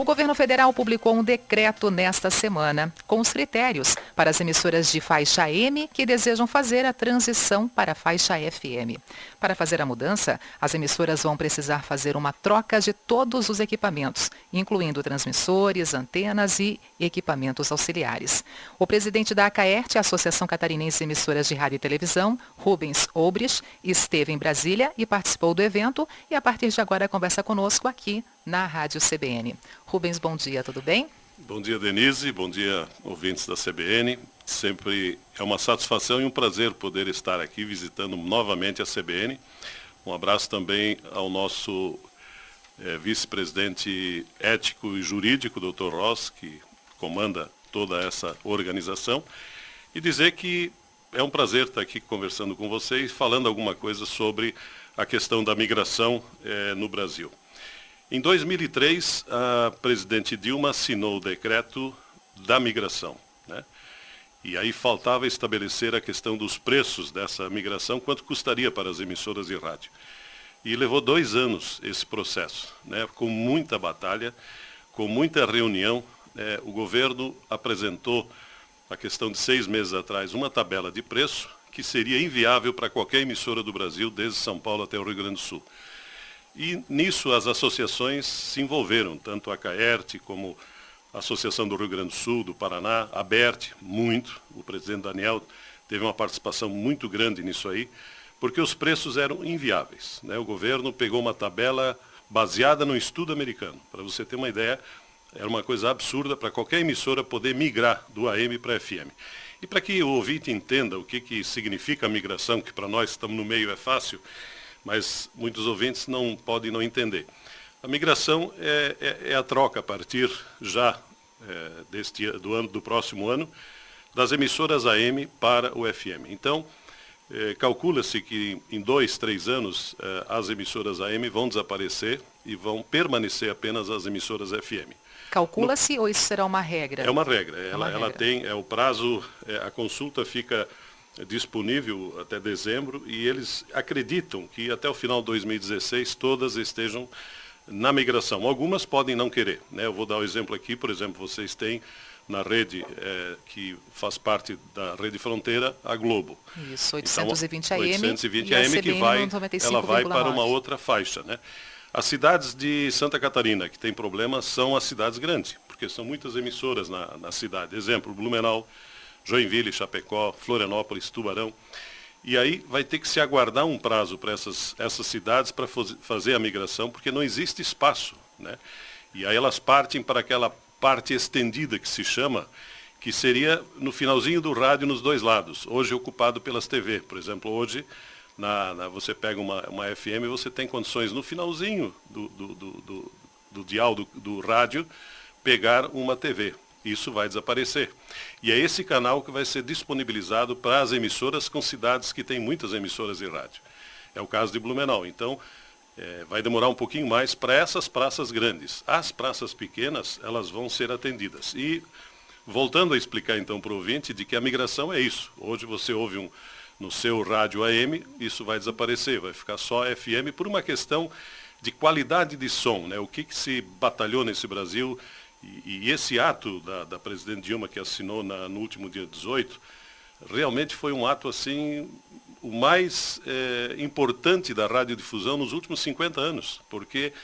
O governo federal publicou um decreto nesta semana com os critérios para as emissoras de faixa M que desejam fazer a transição para a faixa FM. Para fazer a mudança, as emissoras vão precisar fazer uma troca de todos os equipamentos, incluindo transmissores, antenas e equipamentos auxiliares. O presidente da ACAERT, Associação Catarinense de Emissoras de Rádio e Televisão, Rubens Obrich, esteve em Brasília e participou do evento e a partir de agora conversa conosco aqui na Rádio CBN. Rubens, bom dia, tudo bem? Bom dia, Denise, bom dia, ouvintes da CBN. Sempre é uma satisfação e um prazer poder estar aqui visitando novamente a CBN. Um abraço também ao nosso vice-presidente ético e jurídico, Dr. Ross, que comanda toda essa organização. E dizer que é um prazer estar aqui conversando com vocês, falando alguma coisa sobre a questão da migração no Brasil. Em 2003, a presidente Dilma assinou o decreto da migração, né? E aí faltava estabelecer a questão dos preços dessa migração, quanto custaria para as emissoras de rádio. E levou 2 anos esse processo, né? Com muita batalha, com muita reunião. O governo apresentou, a questão de 6 meses atrás, uma tabela de preço que seria inviável para qualquer emissora do Brasil, desde São Paulo até o Rio Grande do Sul. E nisso as associações se envolveram, tanto a ACAERT como a Associação do Rio Grande do Sul, do Paraná, a ABERT, muito. O presidente Daniel teve uma participação muito grande nisso aí, porque os preços eram inviáveis, né? O governo pegou uma tabela baseada no estudo americano. Para você ter uma ideia, era uma coisa absurda para qualquer emissora poder migrar do AM para a FM. E para que o ouvinte entenda o que significa a migração, que para nós que estamos no meio é fácil, mas muitos ouvintes não podem não entender. A migração é a troca a partir já do próximo ano das emissoras AM para o FM. Então, calcula-se que em 2, 3 anos as emissoras AM vão desaparecer e vão permanecer apenas as emissoras FM. Calcula-se ou isso será uma regra? É uma regra. Ela tem o prazo, a consulta fica disponível até dezembro e eles acreditam que até o final de 2016 todas estejam na migração. Algumas podem não querer, né? Eu vou dar um exemplo aqui, por exemplo, vocês têm na rede que faz parte da Rede Fronteira, a Globo. Isso, 820 AM, 820 e a AM que CBN ela vai 95,9. para uma outra faixa, né? As cidades de Santa Catarina que tem problema são as cidades grandes, porque são muitas emissoras na cidade. Exemplo, Blumenau, Joinville, Chapecó, Florianópolis, Tubarão. E aí vai ter que se aguardar um prazo para essas cidades para fazer a migração, porque não existe espaço, né? E aí elas partem para aquela parte estendida que se chama, que seria no finalzinho do rádio nos 2 lados, hoje ocupado pelas TV. Por exemplo, hoje você pega uma FM e você tem condições no finalzinho do dial do rádio pegar uma TV. Isso vai desaparecer. E é esse canal que vai ser disponibilizado para as emissoras com cidades que têm muitas emissoras de rádio. É o caso de Blumenau. Então, vai demorar um pouquinho mais para essas praças grandes. As praças pequenas, elas vão ser atendidas. E, voltando a explicar então para o ouvinte, de que a migração é isso. Hoje você ouve no seu rádio AM, isso vai desaparecer, vai ficar só FM por uma questão de qualidade de som, né? O que se batalhou nesse Brasil. E esse ato da presidente Dilma, que assinou no último dia 18, realmente foi um ato assim, o mais importante da radiodifusão nos últimos 50 anos, porque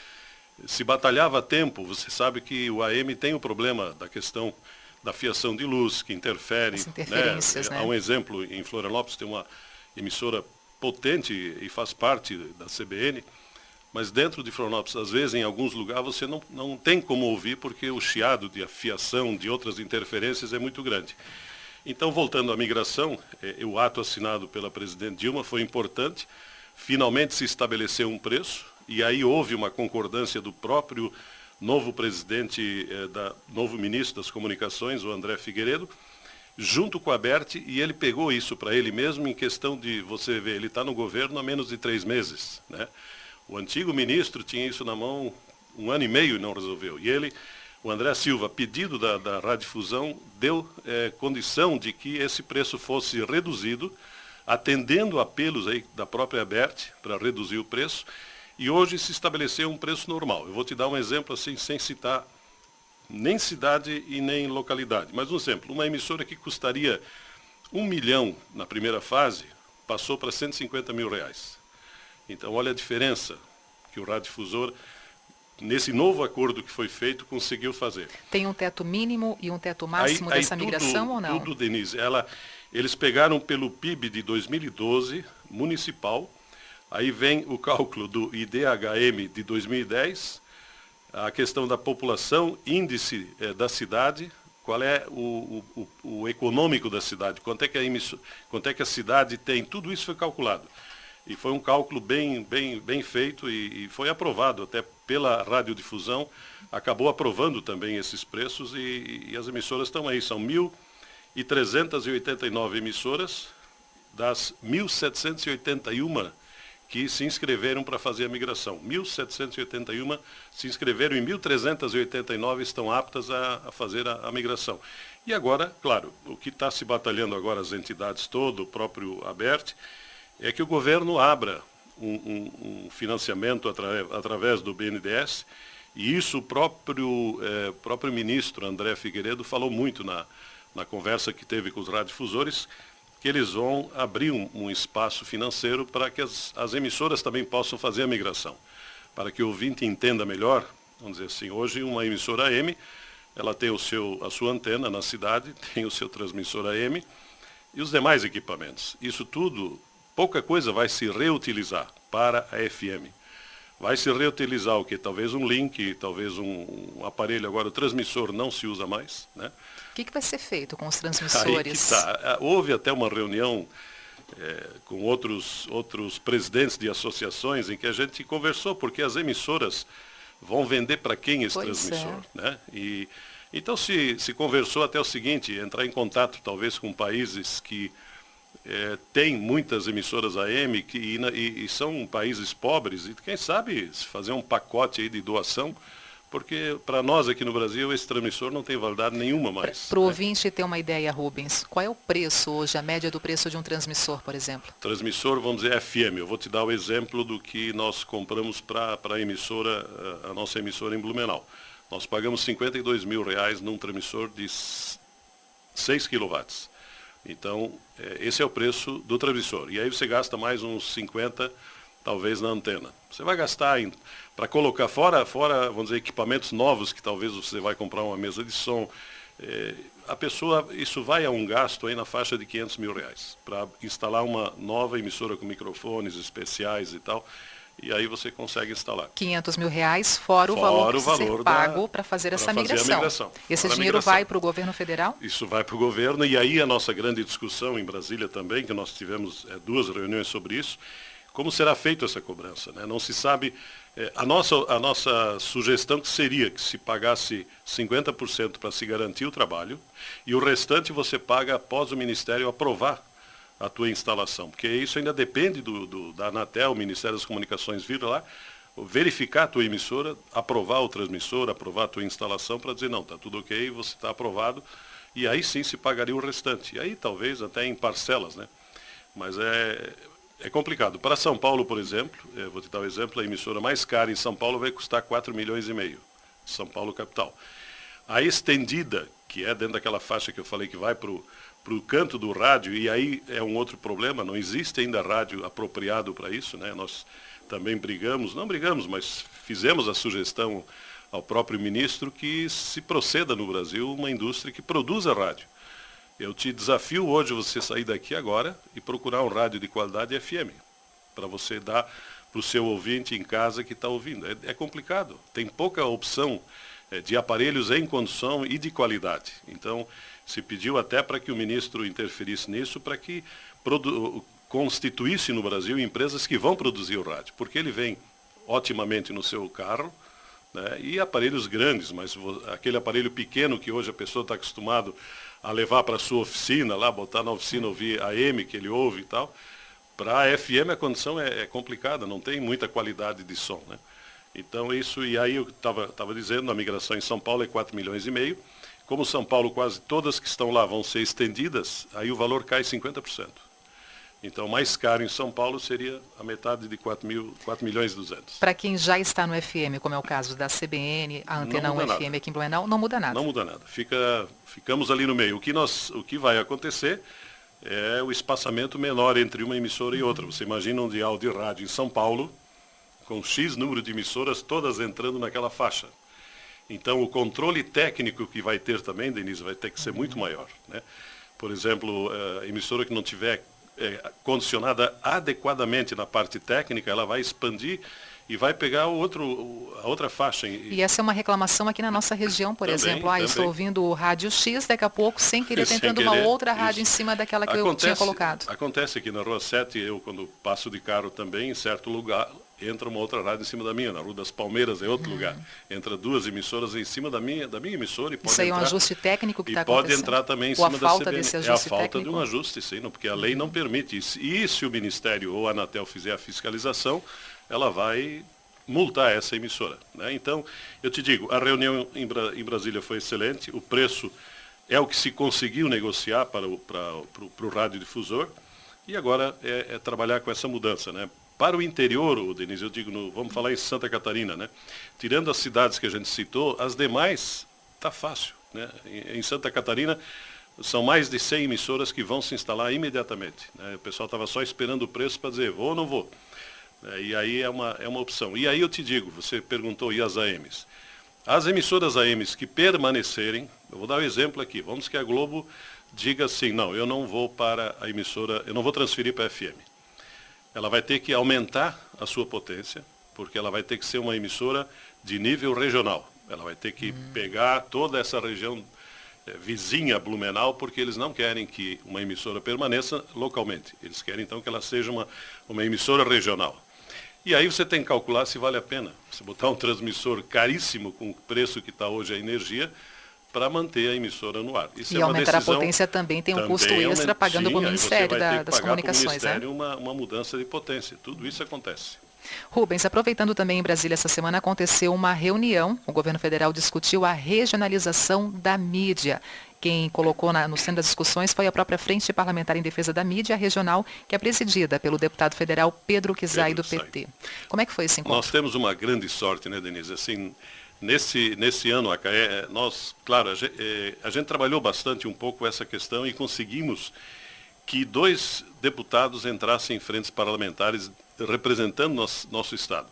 se batalhava a tempo. Você sabe que o AM tem o problema da questão da fiação de luz, que interfere. As interferências, né? Há um exemplo, em Florianópolis tem uma emissora potente e faz parte da CBN, mas dentro de Florianópolis, às vezes, em alguns lugares, você não tem como ouvir, porque o chiado de afiação, de outras interferências é muito grande. Então, voltando à migração, o ato assinado pela presidente Dilma foi importante. Finalmente se estabeleceu um preço, e aí houve uma concordância do próprio novo presidente, novo ministro das Comunicações, o André Figueiredo, junto com a ABERT, e ele pegou isso para ele mesmo em questão de, você ver, ele está no governo há menos de 3 meses, né? O antigo ministro tinha isso na mão 1 ano e meio e não resolveu. E o André Silva, a pedido da Radiodifusão, deu condição de que esse preço fosse reduzido, atendendo apelos aí da própria ABERT para reduzir o preço, e hoje se estabeleceu um preço normal. Eu vou te dar um exemplo assim, sem citar nem cidade e nem localidade. Mas um exemplo, uma emissora que custaria 1 milhão na primeira fase, passou para 150 mil reais. Então olha a diferença que o radiodifusor, nesse novo acordo que foi feito, conseguiu fazer. Tem um teto mínimo e um teto máximo dessa migração ou não? Tudo, Denise. Eles pegaram pelo PIB de 2012, municipal, aí vem o cálculo do IDHM de 2010, a questão da população, índice da cidade, qual é o econômico da cidade, quanto é que a cidade tem, tudo isso foi calculado. E foi um cálculo bem feito e foi aprovado até pela radiodifusão, acabou aprovando também esses preços e as emissoras estão aí, são 1.389 emissoras, das 1.781 que se inscreveram para fazer a migração. 1.781 se inscreveram e 1.389 estão aptas a fazer a migração. E agora, claro, o que está se batalhando agora, as entidades todas, o próprio ABERT, é que o governo abra um financiamento através do BNDES, e isso o próprio ministro André Figueiredo falou muito na conversa que teve com os radiodifusores, que eles vão abrir um espaço financeiro para que as emissoras também possam fazer a migração. Para que o ouvinte entenda melhor, vamos dizer assim, hoje uma emissora AM, ela tem a sua antena na cidade, tem o seu transmissor AM e os demais equipamentos. Isso tudo, pouca coisa vai se reutilizar para a FM. Vai se reutilizar o que? Talvez um link, talvez um aparelho. Agora o transmissor não se usa mais, né? O que vai ser feito com os transmissores? Aí que tá. Houve até uma reunião com outros presidentes de associações em que a gente conversou, porque as emissoras vão vender para quem esse transmissor, né? E então se conversou até o seguinte, entrar em contato talvez com países que tem muitas emissoras AM e são países pobres, e quem sabe fazer um pacote aí de doação, porque para nós aqui no Brasil esse transmissor não tem validade nenhuma mais. Para o ouvinte ter uma ideia, Rubens, qual é o preço hoje, a média do preço de um transmissor, por exemplo? Transmissor, vamos dizer, FM. Eu vou te dar o exemplo do que nós compramos para a emissora, a nossa emissora em Blumenau. Nós pagamos R$52 mil num transmissor de 6 kW. Então, esse é o preço do transmissor. E aí você gasta mais uns 50, talvez, na antena. Você vai gastar para colocar fora, vamos dizer, equipamentos novos, que talvez você vai comprar uma mesa de som. A pessoa, isso vai a um gasto aí na faixa de R$500 mil, para instalar uma nova emissora com microfones especiais e tal. E aí você consegue instalar. R$500 mil, fora o valor que ser pago para fazer essa migração. Esse dinheiro vai para o governo federal? Isso vai para o governo, e aí a nossa grande discussão em Brasília também, que nós tivemos 2 reuniões sobre isso, como será feita essa cobrança, né? Não se sabe, a nossa sugestão seria que se pagasse 50% para se garantir o trabalho, e o restante você paga após o Ministério aprovar a tua instalação, porque isso ainda depende da Anatel, o Ministério das Comunicações vir lá, verificar a tua emissora, aprovar o transmissor, aprovar a tua instalação para dizer, não, está tudo ok, você está aprovado, e aí sim se pagaria o restante. E aí talvez até em parcelas, né? Mas é complicado. Para São Paulo, por exemplo, vou te dar um exemplo, a emissora mais cara em São Paulo vai custar R$4,5 milhões, São Paulo capital. A estendida, que é dentro daquela faixa que eu falei que vai para o canto do rádio, e aí é um outro problema, não existe ainda rádio apropriado para isso, né? Nós também não brigamos, mas fizemos a sugestão ao próprio ministro que se proceda no Brasil uma indústria que produza rádio. Eu te desafio hoje você sair daqui agora e procurar um rádio de qualidade FM, para você dar para o seu ouvinte em casa que está ouvindo. É complicado, tem pouca opção de aparelhos em condição e de qualidade. Então, se pediu até para que o ministro interferisse nisso, para que constituísse no Brasil empresas que vão produzir o rádio, porque ele vem otimamente no seu carro, né, e aparelhos grandes, mas aquele aparelho pequeno que hoje a pessoa está acostumado a levar para a sua oficina, lá, botar na oficina, ouvir AM, que ele ouve e tal, para a FM a condição é complicada, não tem muita qualidade de som, né? Então isso, e aí eu estava dizendo, a migração em São Paulo é R$4,5 milhões, como São Paulo quase todas que estão lá vão ser estendidas, aí o valor cai 50%. Então, mais caro em São Paulo seria a metade de 4.200.000. Para quem já está no FM, como é o caso da CBN, a Antena 1 FM aqui em Blumenau, não muda nada. Não muda nada. Ficamos ali no meio. O que vai acontecer é o espaçamento menor entre uma emissora e outra. Você imagina um dial de rádio em São Paulo, com X número de emissoras, todas entrando naquela faixa. Então, o controle técnico que vai ter também, Denise, vai ter que ser muito maior, né? Por exemplo, a emissora que não tiver condicionada adequadamente na parte técnica, ela vai expandir e vai pegar a outra faixa. E essa é uma reclamação aqui na nossa região, por também, exemplo. Eu estou ouvindo o rádio X, daqui a pouco, sem querer, Sem tentando querer, uma outra rádio isso. em cima daquela que eu tinha colocado. Acontece aqui na Rua 7, eu quando passo de carro também, em certo lugar, entra uma outra rádio em cima da minha. Na Rua das Palmeiras é outro lugar. Entra duas emissoras em cima da minha emissora e pode Isso aí é um entrar, ajuste técnico que está e acontecendo? pode entrar também em Ou cima a da falta CBN. desse É a ajuste falta técnico? de um ajuste, sim, não, porque a lei não permite isso. E se o Ministério ou a Anatel fizer a fiscalização, ela vai multar essa emissora, né? Então, eu te digo, a reunião em Brasília foi excelente, o preço é o que se conseguiu negociar para o radiodifusor, e agora é trabalhar com essa mudança, né? Para o interior, Denise, eu digo, vamos falar em Santa Catarina, né? Tirando as cidades que a gente citou, as demais está fácil, né? Em Santa Catarina, são mais de 100 emissoras que vão se instalar imediatamente, né? O pessoal estava só esperando o preço para dizer, vou ou não vou? E aí é uma opção. E aí eu te digo, você perguntou, e as AMs? As emissoras AMs que permanecerem, eu vou dar um exemplo aqui, vamos que a Globo diga assim, não, eu não vou para a emissora, eu não vou transferir para a FM. Ela vai ter que aumentar a sua potência, porque ela vai ter que ser uma emissora de nível regional. Ela vai ter que pegar toda essa região vizinha a Blumenau, porque eles não querem que uma emissora permaneça localmente. Eles querem, então, que ela seja uma emissora regional. E aí você tem que calcular se vale a pena. Você botar um transmissor caríssimo com o preço que está hoje a energia, para manter a emissora no ar. Isso e é uma aumentar decisão, a potência também tem um custo extra pagando para o Ministério das Comunicações, né? Uma mudança de potência. Tudo isso acontece. Rubens, aproveitando também em Brasília essa semana, aconteceu uma reunião. O governo federal discutiu a regionalização da mídia. Quem colocou no centro das discussões foi a própria Frente Parlamentar em Defesa da Mídia Regional, que é presidida pelo deputado federal Pedro Kizai, do PT. Como é que foi esse encontro? Nós temos uma grande sorte, né, Denise? Assim, nesse ano, a CAE, claro, a gente trabalhou bastante um pouco essa questão e conseguimos que 2 deputados entrassem em frentes parlamentares representando nosso Estado.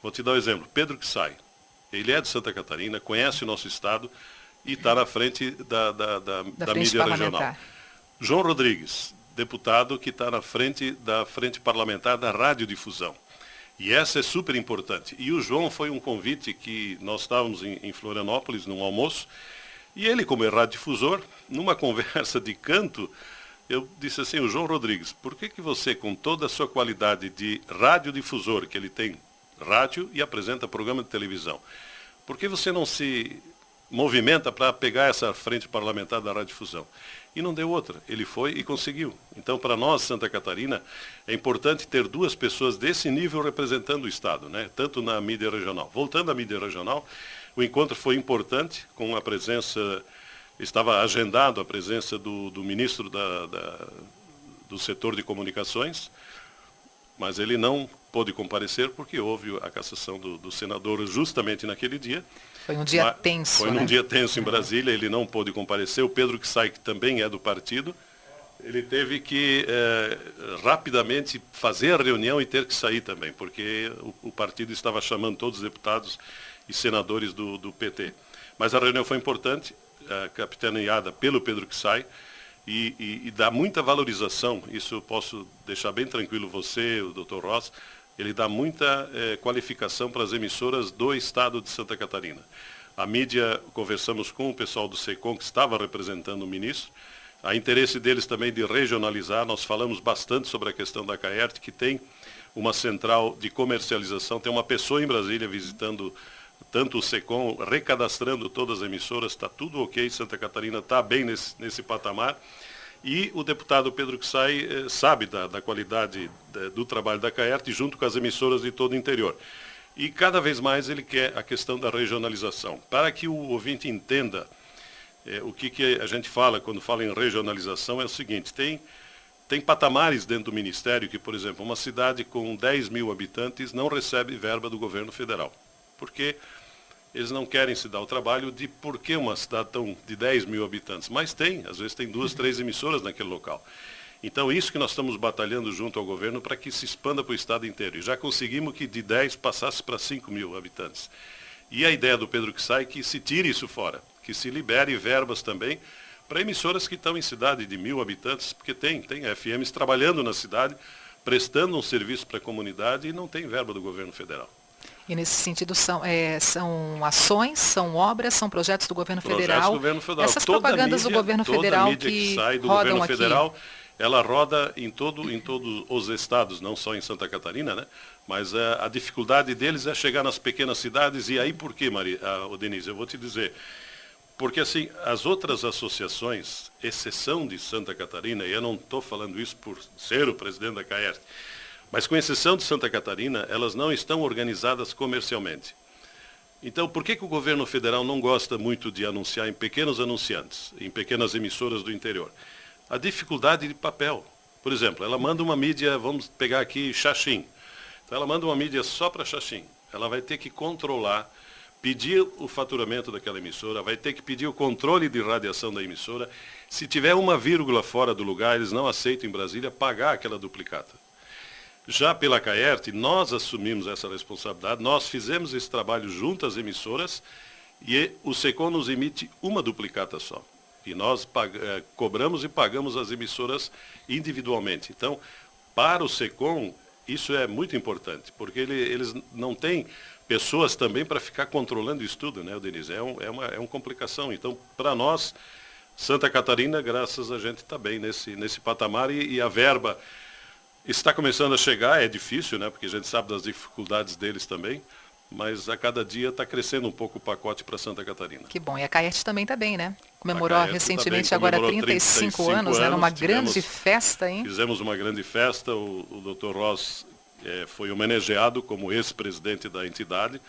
Vou te dar um exemplo. Pedro Kizai, ele é de Santa Catarina, conhece o nosso Estado e está na frente da mídia regional. João Rodrigues, deputado que está na frente da frente parlamentar da radiodifusão. E essa é super importante. E o João foi um convite que nós estávamos em Florianópolis, num almoço, e ele, como é radiodifusor, numa conversa de canto, eu disse assim, o João Rodrigues, por que você, com toda a sua qualidade de radiodifusor, que ele tem rádio e apresenta programa de televisão, por que você não se movimenta para pegar essa frente parlamentar da radiodifusão? E não deu outra. Ele foi e conseguiu. Então, para nós, Santa Catarina, é importante ter 2 pessoas desse nível representando o Estado, né? Tanto na mídia regional. Voltando à mídia regional, o encontro foi importante, com a presença, estava agendado a presença do ministro do setor de comunicações, mas ele não pôde comparecer porque houve a cassação do senador justamente naquele dia. Foi um dia tenso, Foi num dia tenso em Brasília, ele não pôde comparecer. O Pedro Kizai, que também é do partido, ele teve que rapidamente fazer a reunião e ter que sair também, porque o partido estava chamando todos os deputados e senadores do PT. Mas a reunião foi importante, capitaneada pelo Pedro Kizai, e dá muita valorização, isso eu posso deixar bem tranquilo você, o Dr. Ross, ele dá muita qualificação para as emissoras do Estado de Santa Catarina. A mídia, conversamos com o pessoal do SECOM, que estava representando o ministro, há interesse deles também de regionalizar, nós falamos bastante sobre a questão da CAERT, que tem uma central de comercialização, tem uma pessoa em Brasília visitando tanto o SECOM, recadastrando todas as emissoras, está tudo ok, Santa Catarina está bem nesse patamar. E o deputado Pedro Kizai sabe da qualidade do trabalho da CAERT junto com as emissoras de todo o interior. E cada vez mais ele quer a questão da regionalização. Para que o ouvinte entenda o que a gente fala quando fala em regionalização, é o seguinte, tem tem patamares dentro do Ministério que, por exemplo, uma cidade com 10 mil habitantes não recebe verba do governo federal. Porque eles não querem se dar o trabalho de por que uma cidade tão de 10 mil habitantes. Mas tem, às vezes tem 2, 3 emissoras naquele local. Então, isso que nós estamos batalhando junto ao governo para que se expanda para o estado inteiro. E já conseguimos que de 10 passasse para 5 mil habitantes. E a ideia do Pedro Kissai é que se tire isso fora, que se libere verbas também para emissoras que estão em cidade de 1.000 habitantes, porque tem FMs trabalhando na cidade, prestando um serviço para a comunidade e não tem verba do governo federal. E nesse sentido são ações, são obras, são projetos do governo federal. Do governo federal. Essas propagandas do governo federal mídia que sai do rodam governo aqui. federal, ela roda em todos os estados, não só em Santa Catarina, né? Mas a dificuldade deles é chegar nas pequenas cidades. E aí por quê, Denise? Eu vou te dizer. Porque assim, as outras associações, exceção de Santa Catarina, e eu não estou falando isso por ser o presidente da CAERT, mas com exceção de Santa Catarina, elas não estão organizadas comercialmente. Então, por que o governo federal não gosta muito de anunciar em pequenos anunciantes, em pequenas emissoras do interior? A dificuldade de papel. Por exemplo, ela manda uma mídia, vamos pegar aqui Xaxim. Então, ela manda uma mídia só para Xaxim. Ela vai ter que controlar, pedir o faturamento daquela emissora, vai ter que pedir o controle de radiação da emissora. Se tiver uma vírgula fora do lugar, eles não aceitam em Brasília pagar aquela duplicata. Já pela CAERT, nós assumimos essa responsabilidade, nós fizemos esse trabalho junto às emissoras e o SECOM nos emite uma duplicata só. E nós cobramos e pagamos as emissoras individualmente. Então, para o SECOM, isso é muito importante, porque eles não têm pessoas também para ficar controlando isso tudo, né, Denise? É uma complicação. Então, para nós, Santa Catarina, graças a gente está bem nesse patamar e a verba está começando a chegar, é difícil, né, porque a gente sabe das dificuldades deles também, mas a cada dia está crescendo um pouco o pacote para Santa Catarina. Que bom. E a CAERT também está bem, né? Comemorou recentemente tá agora 35 anos, né? Numa grande festa, hein? Fizemos uma grande festa, o Dr. Ross foi homenageado como ex-presidente da entidade,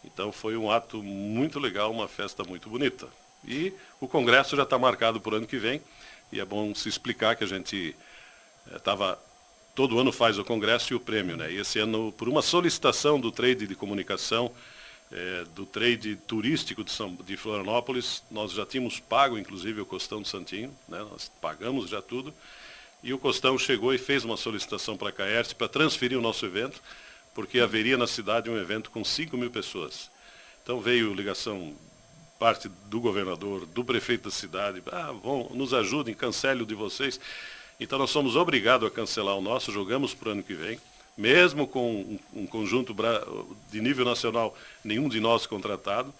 então foi um ato muito legal, uma festa muito bonita. E o congresso já está marcado para o ano que vem, e é bom se explicar que a gente todo ano faz o congresso e o prêmio, né? E esse ano, por uma solicitação do trade de comunicação, do trade turístico de Florianópolis, nós já tínhamos pago, inclusive, o Costão de Santinho, né? Nós pagamos já tudo, e o Costão chegou e fez uma solicitação para a CAERT para transferir o nosso evento, porque haveria na cidade um evento com 5 mil pessoas. Então veio ligação, parte do governador, do prefeito da cidade, nos ajudem, cancele o de vocês. Então nós somos obrigados a cancelar o nosso, jogamos para o ano que vem, mesmo com um conjunto de nível nacional, nenhum de nós contratado,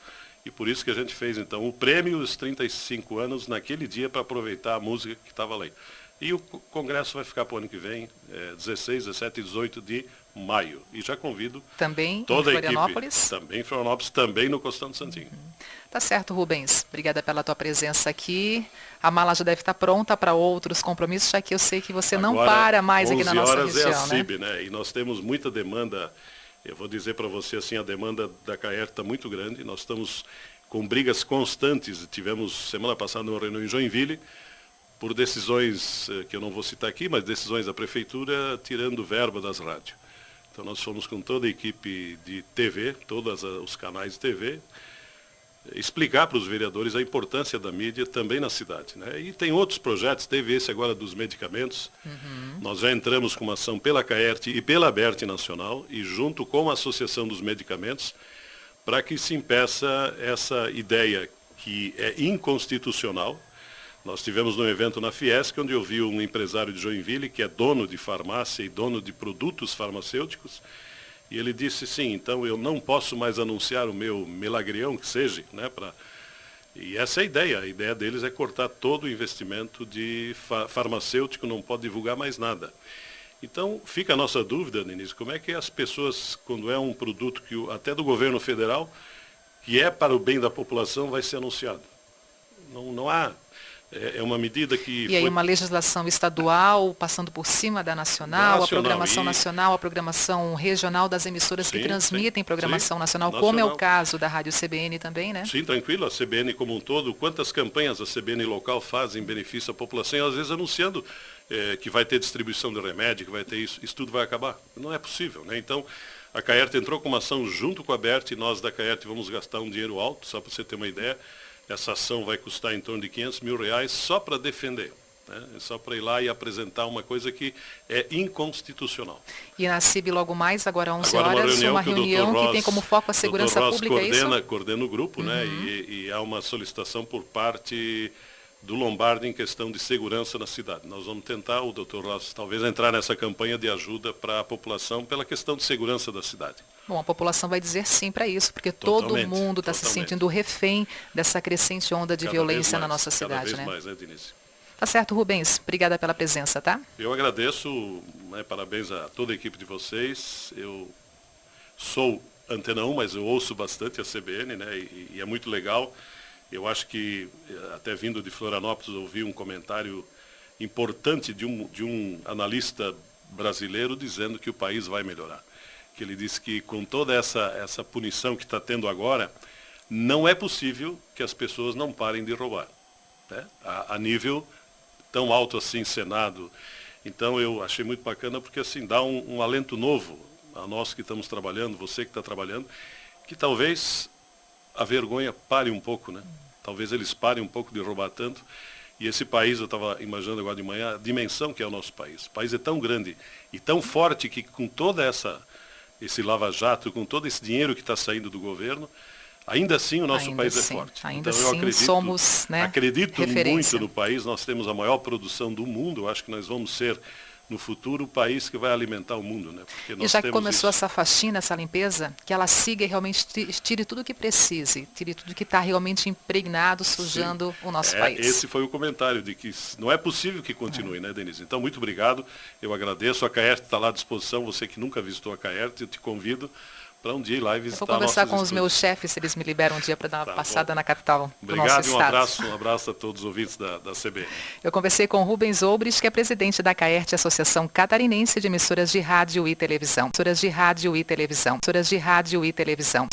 e por isso que a gente fez então o prêmio dos 35 anos naquele dia para aproveitar a música que estava lá. E o congresso vai ficar para o ano que vem, 16, 17 e 18 de maio. E já convido também toda em Florianópolis. A equipe, também em Florianópolis, também no Costão de Santinho. Tá certo, Rubens. Obrigada pela tua presença aqui. A mala já deve estar pronta para outros compromissos, já que eu sei que você não para mais aqui na nossa região. 11 horas é a CIB, né? E nós temos muita demanda. Eu vou dizer para você assim, a demanda da CAERT está muito grande. Nós estamos com brigas constantes. Tivemos semana passada uma reunião em Joinville, por decisões que eu não vou citar aqui, mas decisões da prefeitura tirando verba das rádios. Então nós fomos com toda a equipe de TV, todos os canais de TV, explicar para os vereadores a importância da mídia também na cidade, né? E tem outros projetos, teve esse agora dos medicamentos. Nós já entramos com uma ação pela CAERT e pela ABERT Nacional, e junto com a Associação dos Medicamentos, para que se impeça essa ideia que é inconstitucional. Nós tivemos um evento na Fiesc, onde eu vi um empresário de Joinville, que é dono de farmácia e dono de produtos farmacêuticos, e ele disse, sim, então eu não posso mais anunciar o meu melagrião, que seja, né, E essa é a ideia deles é cortar todo o investimento de farmacêutico, não pode divulgar mais nada. Então, fica a nossa dúvida, Denise, como é que as pessoas, quando é um produto que até do governo federal, que é para o bem da população, vai ser anunciado? Não há. É uma medida que E aí uma legislação estadual passando por cima da nacional, a programação nacional, a programação regional das emissoras que transmitem programação nacional, como é o caso da Rádio CBN também, né? Sim, tranquilo, a CBN como um todo, quantas campanhas a CBN local faz em benefício à população, e às vezes anunciando que vai ter distribuição de remédio, que vai ter isso tudo vai acabar. Não é possível, né? Então, a Caerte entrou com uma ação junto com a Bert, e nós da Caerte vamos gastar um dinheiro alto, só para você ter uma ideia. Essa ação vai custar em torno de R$500 mil só para defender, né? Só para ir lá e apresentar uma coisa que é inconstitucional. E na CIB logo mais, agora às 11 horas, uma reunião que tem como foco a segurança pública, é isso? Coordena o grupo, né? E há uma solicitação por parte do Lombardi em questão de segurança na cidade. Nós vamos tentar, o Dr. Ross, talvez entrar nessa campanha de ajuda para a população pela questão de segurança da cidade. Bom, a população vai dizer sim para isso, porque todo mundo está se sentindo refém dessa crescente onda de violência na nossa cidade, cada vez mais, né, Denise? Tá certo, Rubens. Obrigada pela presença, tá? Eu agradeço, né, parabéns a toda a equipe de vocês. Eu sou Antena 1, mas eu ouço bastante a CBN, né, e é muito legal. Eu acho que, até vindo de Florianópolis, ouvi um comentário importante de um analista brasileiro dizendo que o país vai melhorar. Que ele disse que com toda essa punição que está tendo agora, não é possível que as pessoas não parem de roubar, né? A nível tão alto assim, Senado. Então eu achei muito bacana porque assim dá um alento novo a nós que estamos trabalhando, você que está trabalhando, que talvez a vergonha pare um pouco, né? Talvez eles parem um pouco de roubar tanto. E esse país, eu estava imaginando agora de manhã, a dimensão que é o nosso país. O país é tão grande e tão forte que com toda esse lava-jato, com todo esse dinheiro que está saindo do governo, ainda assim o nosso país é forte. Ainda então, assim somos, né, acredito referência. muito no país, nós temos a maior produção do mundo, eu acho que nós vamos ser, no futuro, o país que vai alimentar o mundo, né? Porque nós e já que começou isso. essa faxina, essa limpeza, que ela siga e realmente tire tudo o que precise, tire tudo que está realmente impregnado, sujando o nosso país. Esse foi o comentário, de que não é possível que continue, né, Denise? Então, muito obrigado, eu agradeço, a Caerte está lá à disposição, você que nunca visitou a Caerte, eu te convido para um dia ir lá e visitar. Eu vou conversar com os meus chefes, se eles me liberam um dia para dar uma passada na capital do nosso estado. Obrigado e um abraço a todos os ouvintes da CBN. Eu conversei com Rubens Oubres, que é presidente da Caerte, Associação Catarinense de Emissoras de Rádio e Televisão. Emissoras de Rádio e Televisão. Emissoras de Rádio e Televisão.